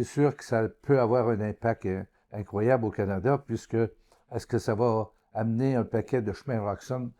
c'est sûr que ça peut avoir un impact incroyable au Canada, puisque est-ce que ça va amener un paquet de chemins Roxham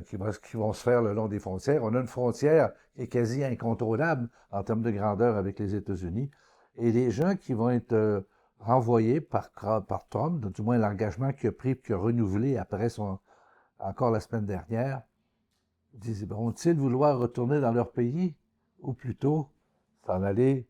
qui vont se faire le long des frontières? On a une frontière qui est quasi incontrôlable en termes de grandeur avec les États-Unis. Et les gens qui vont être renvoyés par Trump, du moins l'engagement qu'il a pris et qu'il a renouvelé encore la semaine dernière, vont-ils vouloir retourner dans leur pays ou plutôt s'en aller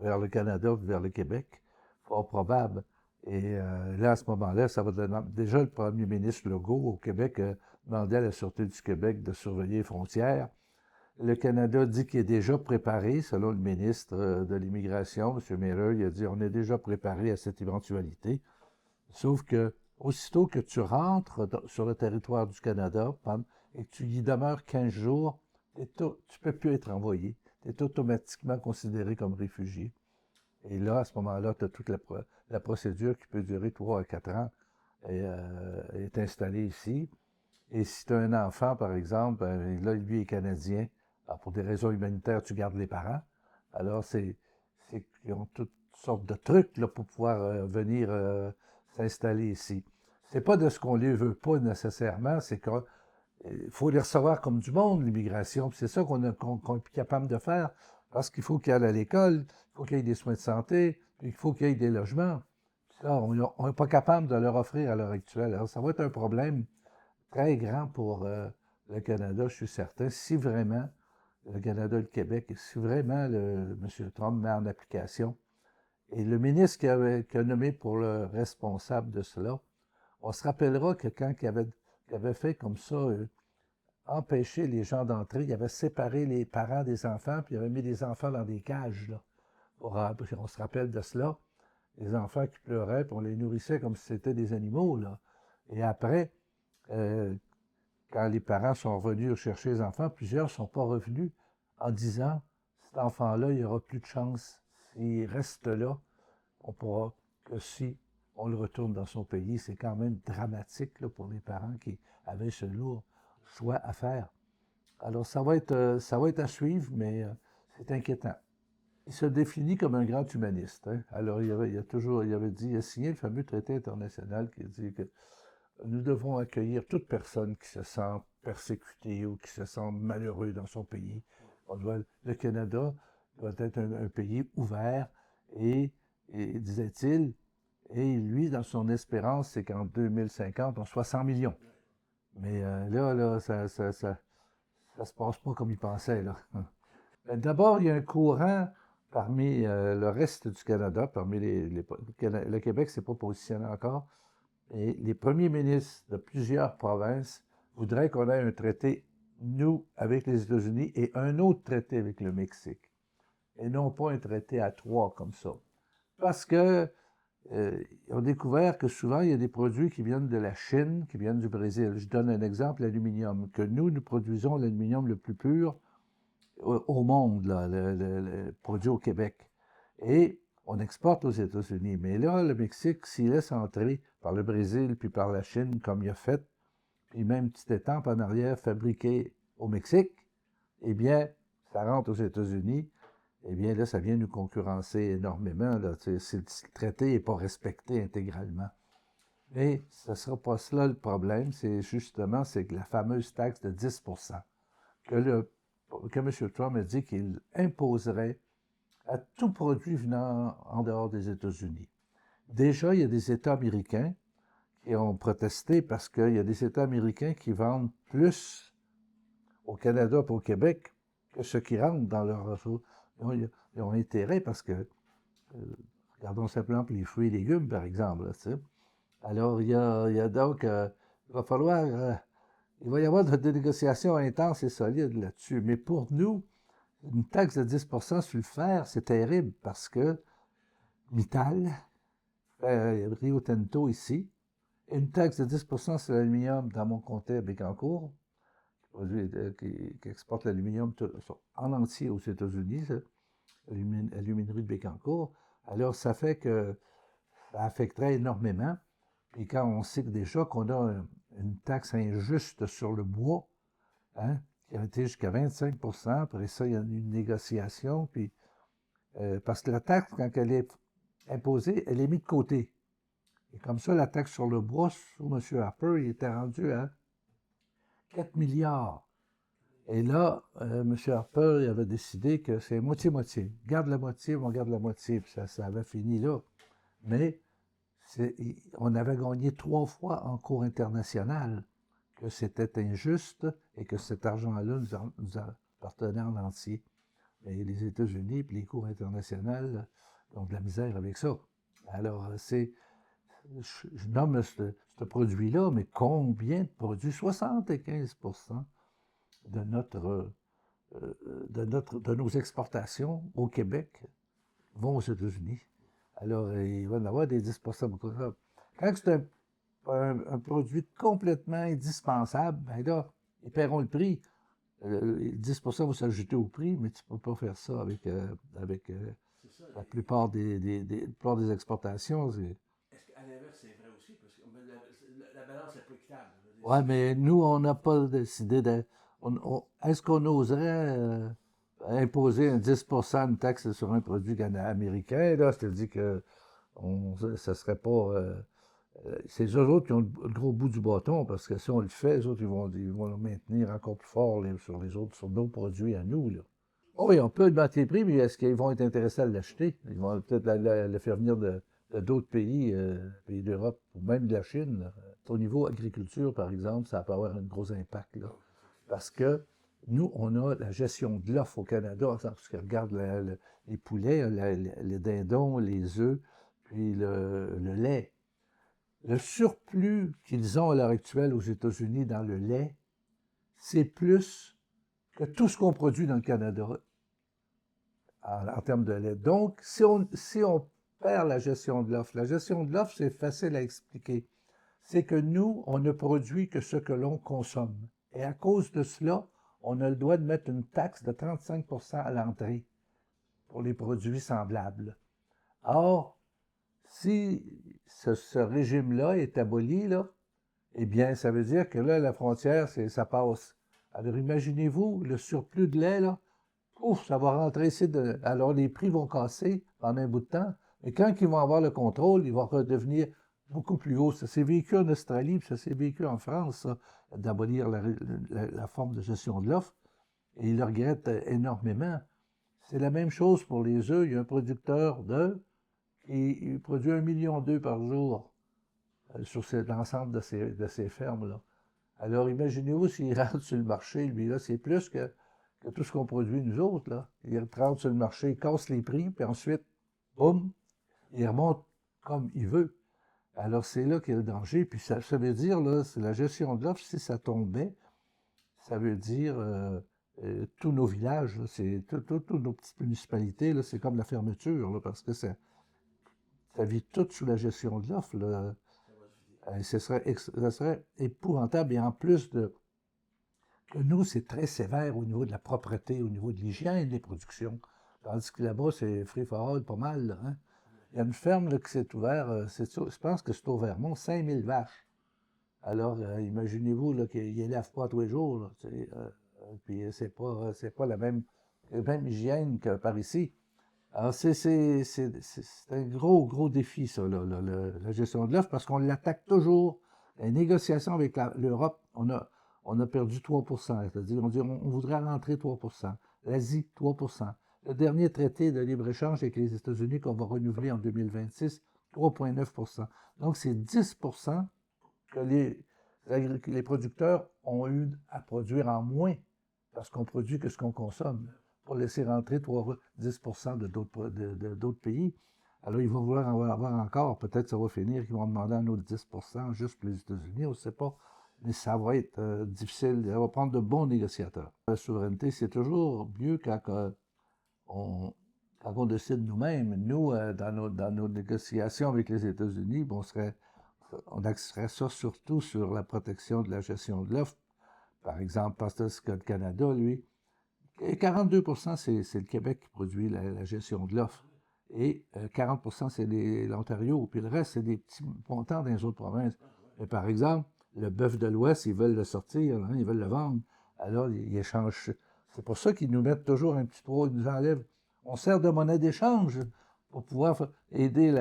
vers le Canada ou vers le Québec? Fort probable. Et là, à ce moment-là, ça va donner... Déjà, le premier ministre Legault au Québec demandait à la Sûreté du Québec de surveiller les frontières. Le Canada dit qu'il est déjà préparé, selon le ministre de l'Immigration, M. Miller, il a dit on est déjà préparé à cette éventualité. Sauf que, aussitôt que tu rentres sur le territoire du Canada et que tu y demeures 15 jours, tu ne peux plus être envoyé. Tu es automatiquement considéré comme réfugié. Et là, à ce moment-là, tu as toute la procédure qui peut durer 3 à 4 ans est installée ici. Et si tu as un enfant, par exemple, là, lui est canadien. Alors, pour des raisons humanitaires, tu gardes les parents. Alors, ils ont toutes sortes de trucs là, pour pouvoir venir s'installer ici. C'est pas de ce qu'on les veut pas nécessairement, c'est qu'il faut les recevoir comme du monde, l'immigration. C'est ça qu'on est capable de faire. Parce qu'il faut qu'ils aillent à l'école, il faut qu'il y ait des soins de santé, puis il faut qu'il y ait des logements. Ça, on n'est pas capable de leur offrir à l'heure actuelle. Alors, ça va être un problème très grand pour le Canada, je suis certain, si vraiment le Canada et le Québec, si vraiment M. Trump met en application. Et le ministre qui a nommé pour le responsable de cela, on se rappellera que quand il avait fait comme ça, empêcher les gens d'entrer, il avait séparé les parents des enfants, puis il avait mis les enfants dans des cages. Là, on se rappelle de cela. Les enfants qui pleuraient, puis on les nourrissait comme si c'était des animaux. Là. Et après, euh, quand les parents sont revenus chercher les enfants, plusieurs ne sont pas revenus en disant cet enfant-là, il n'y aura plus de chance. S'il reste là, on pourra que si on le retourne dans son pays. C'est quand même dramatique là, pour les parents qui avaient ce lourd choix à faire. Alors, ça va être à suivre, mais c'est inquiétant. Il se définit comme un grand humaniste. Hein. Alors, il a signé le fameux traité international qui dit que nous devons accueillir toute personne qui se sent persécutée ou qui se sent malheureux dans son pays. Le Canada doit être un pays ouvert et disait-il, et lui, dans son espérance, c'est qu'en 2050, on soit 100 millions. Mais là, ça se passe pas comme il pensait, là. D'abord, il y a un courant parmi le reste du Canada, parmi le Québec, c'est pas positionné encore, et les premiers ministres de plusieurs provinces voudraient qu'on ait un traité, nous, avec les États-Unis, et un autre traité avec le Mexique. Et non pas un traité à trois comme ça. Parce que ils ont découvert que souvent, il y a des produits qui viennent de la Chine, qui viennent du Brésil. Je donne un exemple, l'aluminium, que nous produisons l'aluminium le plus pur au monde, là, le produit au Québec. Et on exporte aux États-Unis. Mais là, le Mexique s'y laisse entrer par le Brésil puis par la Chine, comme il a fait, puis même petite étampe en arrière fabriquée au Mexique, eh bien, ça rentre aux États-Unis, eh bien là, ça vient nous concurrencer énormément. Là, si le traité n'est pas respecté intégralement. Mais ce ne sera pas cela le problème, c'est que la fameuse taxe de 10 que M. Trump a dit qu'il imposerait à tout produit venant en dehors des États-Unis. Déjà, il y a des États américains qui ont protesté parce qu'il y a des États américains qui vendent plus au Canada et au Québec que ceux qui rentrent dans leur réseau. Ils ont intérêt parce que, regardons simplement pour les fruits et légumes, par exemple. Là, alors, il y a donc, il va falloir, il va y avoir des négociations intenses et solides là-dessus. Mais pour nous, une taxe de 10 sur le fer, c'est terrible parce que Mittal, Rio Tinto ici, et une taxe de 10 sur l'aluminium dans mon comté à Bécancour, qui exporte l'aluminium en entier aux États-Unis, l'aluminerie de Bécancour. Alors, ça fait que ça affecterait énormément. Puis quand on sait déjà qu'on a une taxe injuste sur le bois, hein, qui a été jusqu'à 25 après ça, il y a eu une négociation, puis Parce que la taxe, quand elle est imposée, elle est mise de côté. Et comme ça, la taxe sur le bois, sous M. Harper, il était rendu à 4 milliards. Et là, M. Harper, il avait décidé que c'est moitié-moitié. Garde la moitié, on garde la moitié. Puis ça avait fini là. Mais on avait gagné 3 fois en cours international que c'était injuste et que cet argent-là nous appartenait en entier. Et les États-Unis et les cours internationales ont de la misère avec ça. Alors, je nomme ce produit-là, mais combien de produits? 75% de de nos exportations au Québec vont aux États-Unis. Alors, il va y en avoir des 10%. Quand c'est un produit complètement indispensable, bien là, ils paieront le prix. 10% vont s'ajouter au prix, mais tu ne peux pas faire ça avec la plupart des exportations. Est-ce qu'à l'inverse, c'est vrai aussi? Parce que la balance n'est pas équitable. Oui, mais nous, on n'a pas décidé de. Est-ce qu'on oserait imposer un 10% de taxe sur un produit américain? Là, c'est-à-dire que ça serait pas. C'est eux autres qui ont le gros bout du bâton, parce que si on le fait, les autres, ils vont le maintenir encore plus fort sur les autres, sur nos produits à nous. Là. Oh oui, on peut augmenter les prix, mais est-ce qu'ils vont être intéressés à l'acheter? Ils vont peut-être le faire venir de d'autres pays, pays d'Europe, ou même de la Chine. Là. Au niveau agriculture, par exemple, ça peut avoir un gros impact. Là. Parce que nous, on a la gestion de l'offre au Canada, parce que regarde les poulets, les dindons, les œufs, puis le lait. Le surplus qu'ils ont à l'heure actuelle aux États-Unis dans le lait, c'est plus que tout ce qu'on produit dans le Canada en termes de lait. Donc, si on perd la gestion de l'offre, c'est facile à expliquer. C'est que nous, on ne produit que ce que l'on consomme. Et à cause de cela, on a le droit de mettre une taxe de 35% à l'entrée pour les produits semblables. Or, si ce régime-là est aboli, là, eh bien, ça veut dire que là, la frontière, ça passe. Alors, imaginez-vous, le surplus de lait, là, ouf, ça va rentrer ici. Alors, les prix vont casser pendant un bout de temps. Mais quand ils vont avoir le contrôle, ils vont redevenir beaucoup plus haut. Ça s'est vécu en Australie, puis ça s'est vécu en France, ça, d'abolir la forme de gestion de l'offre. Et ils le regrettent énormément. C'est la même chose pour les œufs. Il y a un producteur d'œufs qui produit 1,2 million par jour sur l'ensemble de ces fermes-là. Alors, imaginez-vous s'il rentre sur le marché, lui, là, c'est plus que tout ce qu'on produit, nous autres, là. Il rentre sur le marché, il casse les prix, puis ensuite, boum, il remonte comme il veut. Alors, c'est là qu'il y a le danger. Puis ça veut dire, là, c'est la gestion de l'offre, si ça tombait, ça veut dire tous nos villages, toutes nos petites municipalités, là, c'est comme la fermeture, là, parce que ça vit tout sous la gestion de l'offre, là. Ça serait épouvantable. Et en plus que nous, c'est très sévère au niveau de la propreté, au niveau de l'hygiène des productions. Tandis que là-bas, c'est free for all, pas mal. Là, hein? Il y a une ferme là, qui s'est ouverte, je pense que c'est au Vermont, 5000 vaches. Alors, imaginez-vous qu'ils ne lavent pas tous les jours. Là, puis c'est pas la même hygiène que par ici. Alors, c'est un gros défi, ça, la gestion de l'offre, parce qu'on l'attaque toujours. Les négociations avec l'Europe, on a perdu 3%. C'est-à-dire, on voudrait rentrer 3%. L'Asie, 3%. Le dernier traité de libre-échange avec les États-Unis qu'on va renouveler en 2026, 3,9%. Donc, c'est 10% que les producteurs ont eu à produire en moins, parce qu'on produit que ce qu'on consomme, pour laisser rentrer 10% d'autres pays. Alors, ils vont vouloir en avoir encore. Peut-être que ça va finir qu'ils vont demander un autre 10% juste pour les États-Unis, on ne sait pas. Mais ça va être difficile. Ça va prendre de bons négociateurs. La souveraineté, c'est toujours mieux quand on décide nous-mêmes. Nous, dans nos négociations avec les États-Unis, on axerait ça surtout sur la protection de la gestion de l'offre. Par exemple, parce que le Canada, lui, 42%, c'est le Québec qui produit la gestion de l'offre. Et 40%, c'est l'Ontario. Puis le reste, c'est des petits montants dans les autres provinces. Mais par exemple, le bœuf de l'Ouest, ils veulent le sortir, hein, ils veulent le vendre. Alors, ils échangent. C'est pour ça qu'ils nous mettent toujours un petit 3, ils nous enlèvent. on sert de monnaie d'échange pour pouvoir aider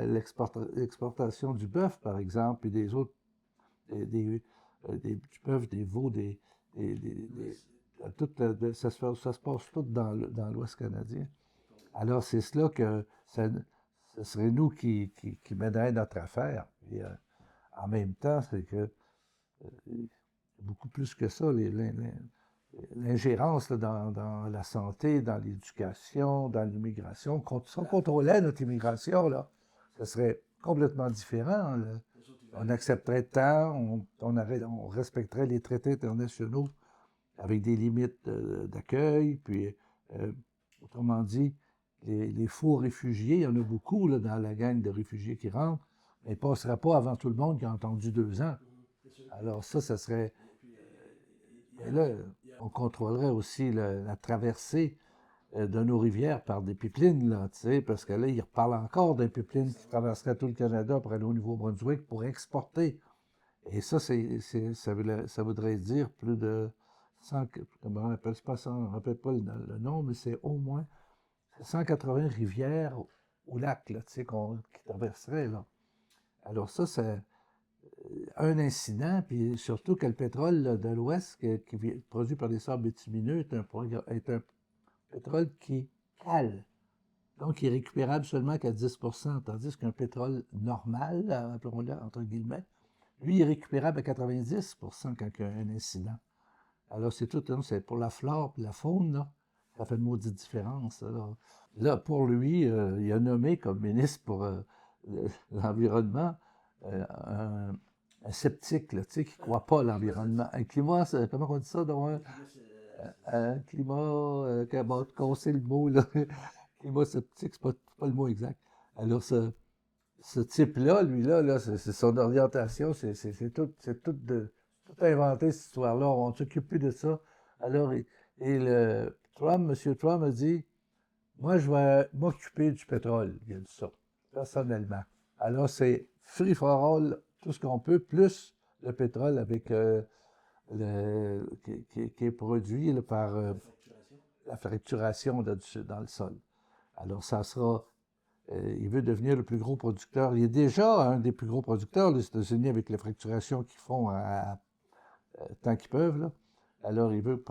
l'exportation du bœuf, par exemple, et des autres, du bœuf, des veaux, ça se passe tout dans l'Ouest canadien. Alors, c'est cela que ce serait nous qui mènerait notre affaire. Et, en même temps, c'est que beaucoup plus que ça, l'ingérence dans la santé, dans l'éducation, dans l'immigration. Si on contrôlait notre immigration, là, ce serait complètement différent. Là. On accepterait tant, on respecterait les traités internationaux avec des limites d'accueil, puis, autrement dit, les faux réfugiés, il y en a beaucoup là, dans la gang de réfugiés qui rentrent, mais ils ne passeraient pas avant tout le monde qui a entendu 2 ans. Alors ça serait... Et là, on contrôlerait aussi la traversée de nos rivières par des pipelines, là, tu sais, parce que là, ils reparlent encore d'un pipeline qui traverserait tout le Canada pour aller au Nouveau-Brunswick pour exporter. Et ça, ça voudrait dire plus de 100, comment on appelle, pas 100, on ne rappelle pas le nom, mais c'est au moins 180 rivières au lac, là, tu sais, qui traverseraient, là. Alors ça, c'est un incident, puis surtout que le pétrole là, de l'Ouest, qui est produit par des sables bitumineux, est un pétrole qui cale. Donc, il est récupérable seulement qu'à 10 tandis qu'un pétrole normal, appelons-le entre guillemets, lui, il est récupérable à 90 quand il y a un incident. Alors, c'est tout, hein, c'est pour la flore et la faune, là, ça fait une maudite différence. Alors. Là, pour lui, il a nommé comme ministre pour l'environnement un sceptique, là, tu sais, qui ne croit pas à l'environnement. Un climat, comment on dit ça? Donc, un climat, qu'on sait le mot, là. Climat sceptique, c'est pas le mot exact. Alors, ce type-là, lui-là, c'est son orientation, c'est tout inventé, cette histoire-là. On ne s'occupe plus de ça. Alors, M. Trump a dit, moi, je vais m'occuper du pétrole. Il a dit ça, personnellement. Alors, c'est free for all, tout ce qu'on peut, plus le pétrole avec qui est produit là, par la fracturation dans le sol. Alors, ça sera... il veut devenir le plus gros producteur. Il est déjà un des plus gros producteurs, les États-Unis, avec les fracturations qu'ils font tant qu'ils peuvent. Là. Alors, il veut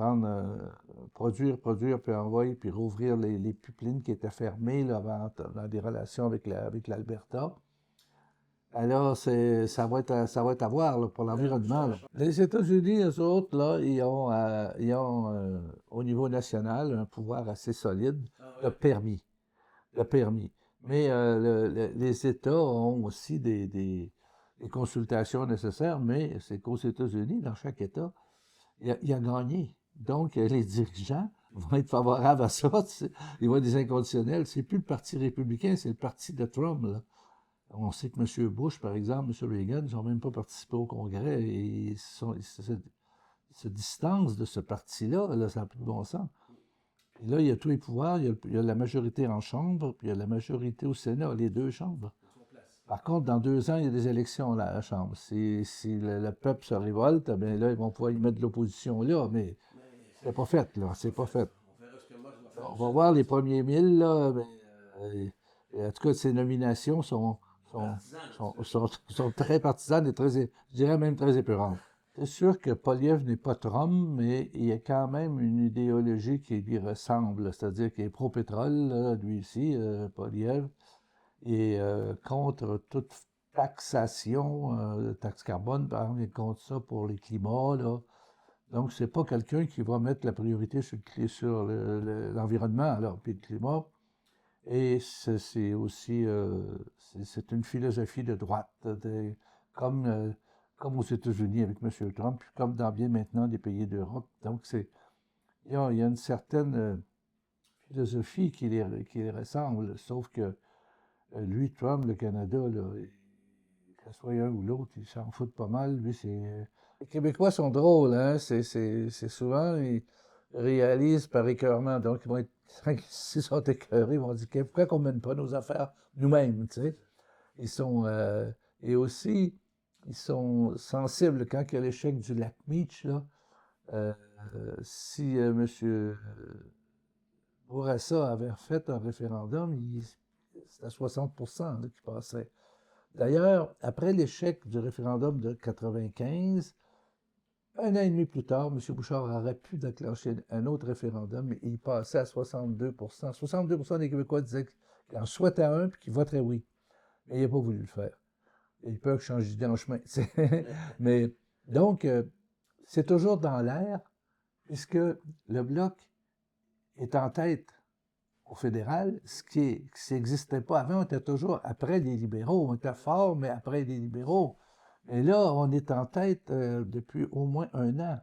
produire, puis envoyer, puis rouvrir les pipelines qui étaient fermées là, dans des relations avec l'Alberta. Alors, ça va être à voir là, pour l'environnement. Là. Les États-Unis, eux autres, là, ils ont au niveau national un pouvoir assez solide, le permis. Mais les États ont aussi des consultations nécessaires, mais c'est qu'aux États-Unis, dans chaque État, il a gagné. Donc, les dirigeants vont être favorables à ça. Ils vont être des inconditionnels. C'est plus le Parti républicain, c'est le parti de Trump. Là. On sait que M. Bush, par exemple, M. Reagan, ils n'ont même pas participé au Congrès et ils se distancent de ce parti-là. Là, ça n'a plus de bon sens. Et là, il y a tous les pouvoirs, il y a la majorité en Chambre, puis il y a la majorité au Sénat, les 2 chambres. Par contre, dans 2 ans, il y a des élections à la Chambre. Si le peuple se révolte, bien là, ils vont pouvoir y mettre de l'opposition là, mais c'est pas fait, là, c'est pas fait. On va voir les premiers 1000, là, mais, en tout cas, ces nominations sont très partisanes et je dirais même très épeurantes. C'est sûr que Poilievre n'est pas Trump, mais il y a quand même une idéologie qui lui ressemble, c'est-à-dire qu'il est pro-pétrole, là, lui ici, Poilievre, et contre toute taxation, taxe carbone, par exemple, il est contre ça pour les climats, là. Donc, c'est pas quelqu'un qui va mettre la priorité sur l'environnement, alors, puis le climat. Et c'est aussi c'est une philosophie de droite, comme aux États-Unis avec M. Trump, puis comme dans bien maintenant des pays d'Europe. Donc, il y a une certaine philosophie qui les ressemble, sauf que lui, Trump, le Canada, là, que ce soit un ou l'autre, il s'en fout pas mal. Lui, les Québécois sont drôles, hein? C'est souvent, ils réalisent par écœurement. Donc, ils vont être, s'ils sont écœurés, ils vont dire pourquoi qu'on ne mène pas nos affaires nous-mêmes, tu sais? Ils sont, et aussi, ils sont sensibles quand il y a l'échec du lac Meach, là. Si M. Bourassa avait fait un référendum, c'était 60% là, qui passait. D'ailleurs, après l'échec du référendum de 95, un an et demi plus tard, M. Bouchard aurait pu déclencher un autre référendum, mais il passait à 62%. 62% des Québécois disaient qu'ils en souhaitaient un et qu'ils voteraient oui. Mais il n'a pas voulu le faire. Il peut changer d'idée en chemin. Mais donc, c'est toujours dans l'air, puisque le Bloc est en tête au fédéral, ce qui n'existait pas avant. On était toujours après les libéraux. On était fort, mais après les libéraux. Et là, on est en tête depuis au moins un an.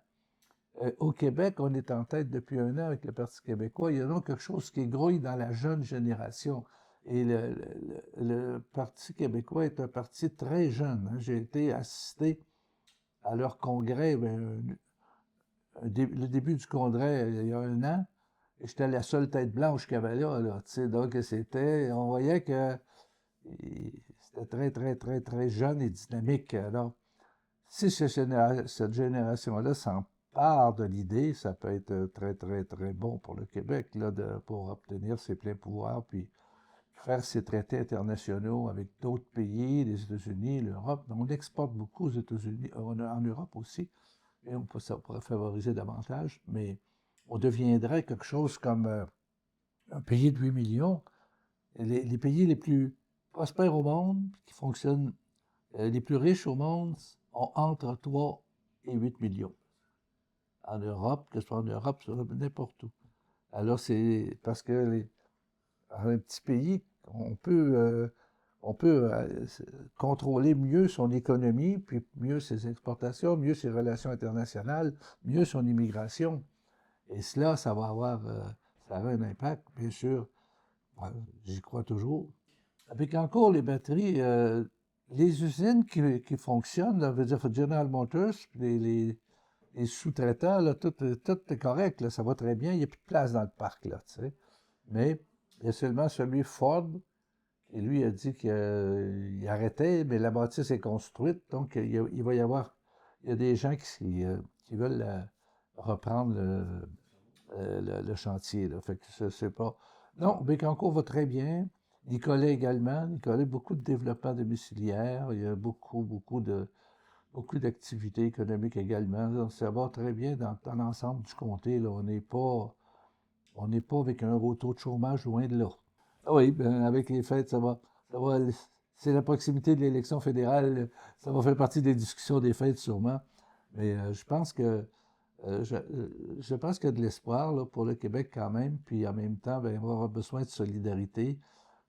Au Québec, on est en tête depuis un an avec le Parti québécois. Il y a donc quelque chose qui grouille dans la jeune génération. Et le Parti québécois est un parti très jeune. Hein. J'ai été assisté à leur congrès, le début du congrès il y a un an, et j'étais la seule tête blanche qu'il y avait là donc on voyait que c'était très, très, très, très jeune et dynamique. Alors, si cette génération-là s'empare de l'idée, ça peut être très, très, très bon pour le Québec, là, pour obtenir ses pleins pouvoirs, puis faire ses traités internationaux avec d'autres pays, les États-Unis, l'Europe. On exporte beaucoup aux États-Unis, en Europe aussi, et ça pourrait favoriser davantage, mais on deviendrait quelque chose comme un pays de 8 millions. Les pays les plus prospères au monde, qui fonctionnent, les plus riches au monde, ont entre 3 et 8 millions. En Europe, que ce soit en Europe, n'importe où. Alors, c'est parce que un petit pays, on peut contrôler mieux son économie, puis mieux ses exportations, mieux ses relations internationales, mieux son immigration. Et cela, ça va avoir ça a un impact, bien sûr. J'y crois toujours. Avec encore les batteries, les usines qui fonctionnent, là, veut dire General Motors, les sous-traitants, là, tout est correct, là, ça va très bien, il n'y a plus de place dans le parc, là, tu sais. Mais il y a seulement celui Ford qui, lui, a dit qu'il arrêtait, mais la bâtisse est construite, donc il va y avoir, il y a des gens qui veulent reprendre le chantier, là. Fait que c'est pas... Non, Bécancour va très bien. Nicolet également. Nicolet, beaucoup de développement domiciliaire. Il y a beaucoup d'activités économiques également. Donc, ça va très bien dans l'ensemble du comté. Là. On n'est pas avec un haut taux de chômage loin de là. Ah oui, ben, avec les fêtes, ça va, c'est la proximité de l'élection fédérale. Ça va faire partie des discussions des fêtes sûrement. Mais je pense qu'il y a de l'espoir là, pour le Québec quand même, puis en même temps, ben, on va avoir besoin de solidarité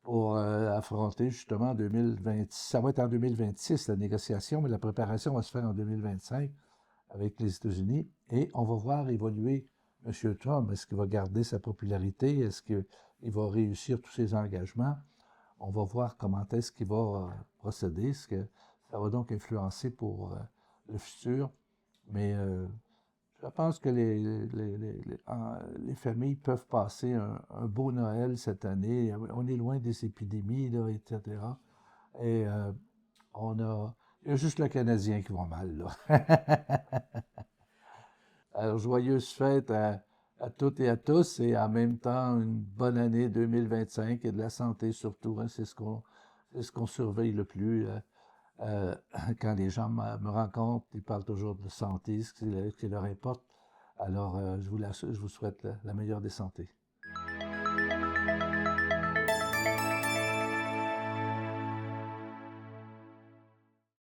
pour affronter justement en 2026. Ça va être en 2026 la négociation, mais la préparation va se faire en 2025 avec les États-Unis et on va voir évoluer M. Trump. Est-ce qu'il va garder sa popularité? Est-ce qu'il va réussir tous ses engagements? On va voir comment est-ce qu'il va procéder. Ce que ça va donc influencer pour le futur. Mais je pense que les familles peuvent passer un beau Noël cette année. On est loin des épidémies, là, etc. Et il y a juste le Canadien qui va mal, là. Alors, joyeuses fêtes à toutes et à tous et en même temps une bonne année 2025 et de la santé surtout. Hein, c'est ce qu'on surveille le plus. Quand les gens me rencontrent, ils parlent toujours de santé, ce qui leur importe. Alors, je vous souhaite la meilleure des santé.